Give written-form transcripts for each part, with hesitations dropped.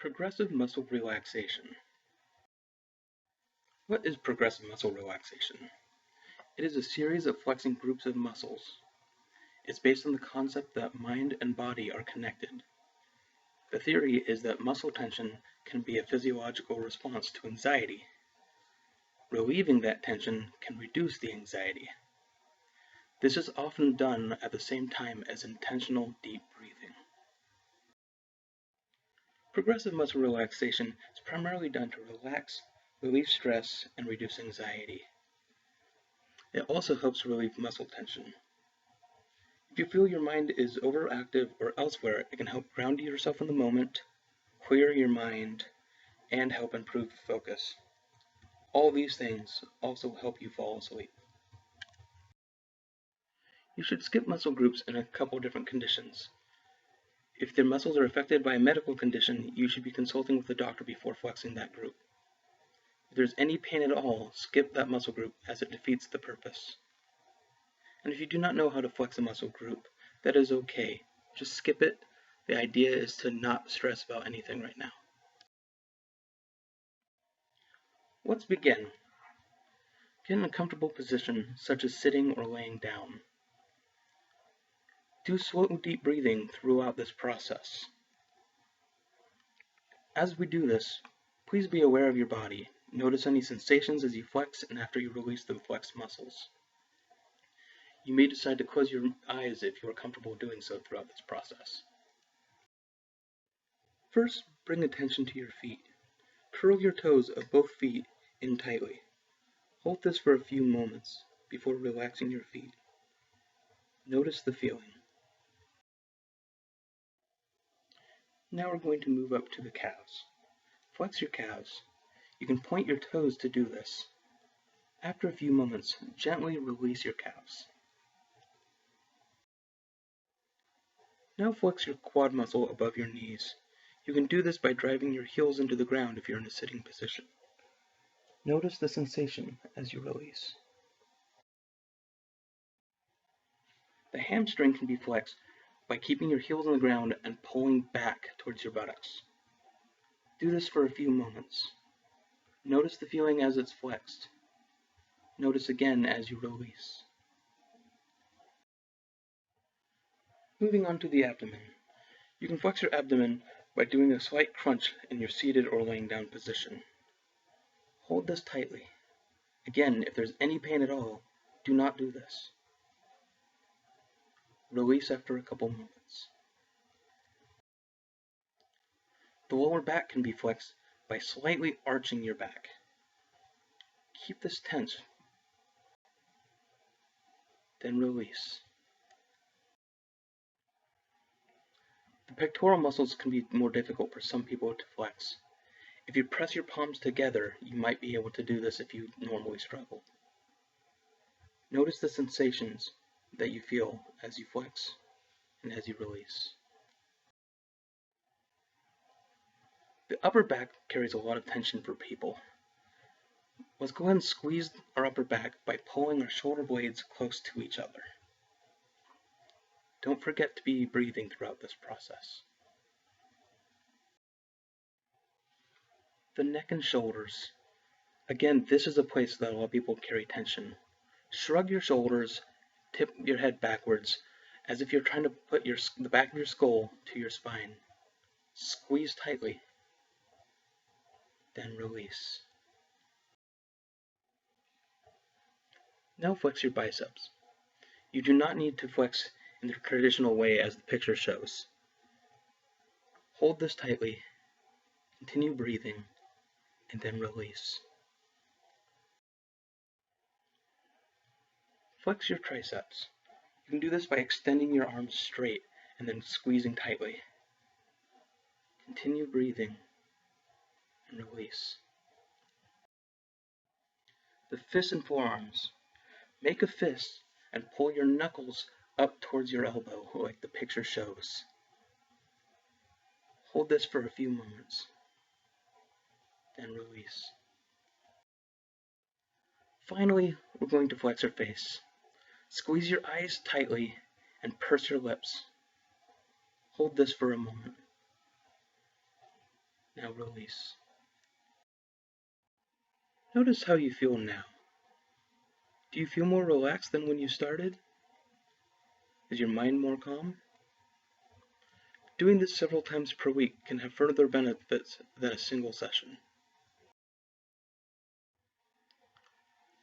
Progressive muscle relaxation. What is progressive muscle relaxation? It is a series of flexing groups of muscles. It's based on the concept that mind and body are connected. The theory is that muscle tension can be a physiological response to anxiety. Relieving that tension can reduce the anxiety. This is often done at the same time as intentional deep breathing. Progressive muscle relaxation is primarily done to relax, relieve stress, and reduce anxiety. It also helps relieve muscle tension. If you feel your mind is overactive or elsewhere, it can help ground yourself in the moment, clear your mind, and help improve focus. All these things also help you fall asleep. You should skip muscle groups in a couple different conditions. If their muscles are affected by a medical condition, you should be consulting with a doctor before flexing that group. If there's any pain at all, skip that muscle group as it defeats the purpose. And if you do not know how to flex a muscle group, that is okay. Just skip it. The idea is to not stress about anything right now. Let's begin. Get in a comfortable position, such as sitting or laying down. Do slow, deep breathing throughout this process. As we do this, please be aware of your body. Notice any sensations as you flex and after you release the flexed muscles. You may decide to close your eyes if you are comfortable doing so throughout this process. First, bring attention to your feet. Curl your toes of both feet in tightly. Hold this for a few moments before relaxing your feet. Notice the feeling. Now we're going to move up to the calves. Flex your calves. You can point your toes to do this. After a few moments, gently release your calves. Now flex your quad muscle above your knees. You can do this by driving your heels into the ground if you're in a sitting position. Notice the sensation as you release. The hamstring can be flexed by keeping your heels on the ground and pulling back towards your buttocks. Do this for a few moments. Notice the feeling as it's flexed. Notice again as you release. Moving on to the abdomen. You can flex your abdomen by doing a slight crunch in your seated or laying down position. Hold this tightly. Again, if there's any pain at all, do not do this. Release after a couple moments. The lower back can be flexed by slightly arching your back. Keep this tense. Then release. The pectoral muscles can be more difficult for some people to flex. If you press your palms together, you might be able to do this if you normally struggle. Notice the sensations that you feel as you flex and as you release. The upper back carries a lot of tension for people. Let's go ahead and squeeze our upper back by pulling our shoulder blades close to each other. Don't forget to be breathing throughout this process. The neck and shoulders. Again, this is a place that a lot of people carry tension. Shrug your shoulders, tip your head backwards, as if you're trying to put the back of your skull to your spine. Squeeze tightly, then release. Now flex your biceps. You do not need to flex in the traditional way as the picture shows. Hold this tightly, continue breathing, and then release. Flex your triceps. You can do this by extending your arms straight and then squeezing tightly. Continue breathing and release. The fists and forearms. Make a fist and pull your knuckles up towards your elbow like the picture shows. Hold this for a few moments, then release. Finally, we're going to flex our face. Squeeze your eyes tightly and purse your lips. Hold this for a moment. Now release. Notice how you feel now. Do you feel more relaxed than when you started? Is your mind more calm? Doing this several times per week can have further benefits than a single session.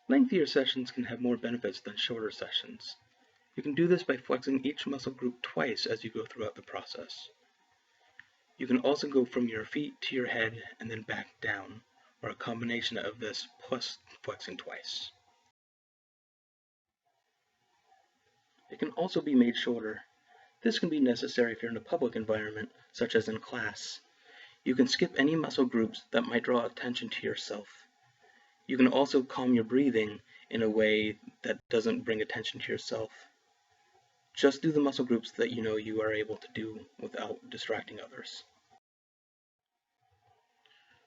Lengthier sessions can have more benefits than shorter sessions. You can do this by flexing each muscle group twice as you go throughout the process. You can also go from your feet to your head and then back down, or a combination of this plus flexing twice. It can also be made shorter. This can be necessary if you're in a public environment, such as in class. You can skip any muscle groups that might draw attention to yourself. You can also calm your breathing in a way that doesn't bring attention to yourself. Just do the muscle groups that you know you are able to do without distracting others.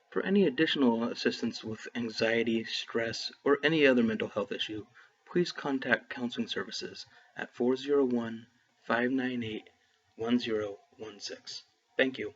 For any additional assistance with anxiety, stress, or any other mental health issue, please contact counseling services at 401-598-1016. Thank you.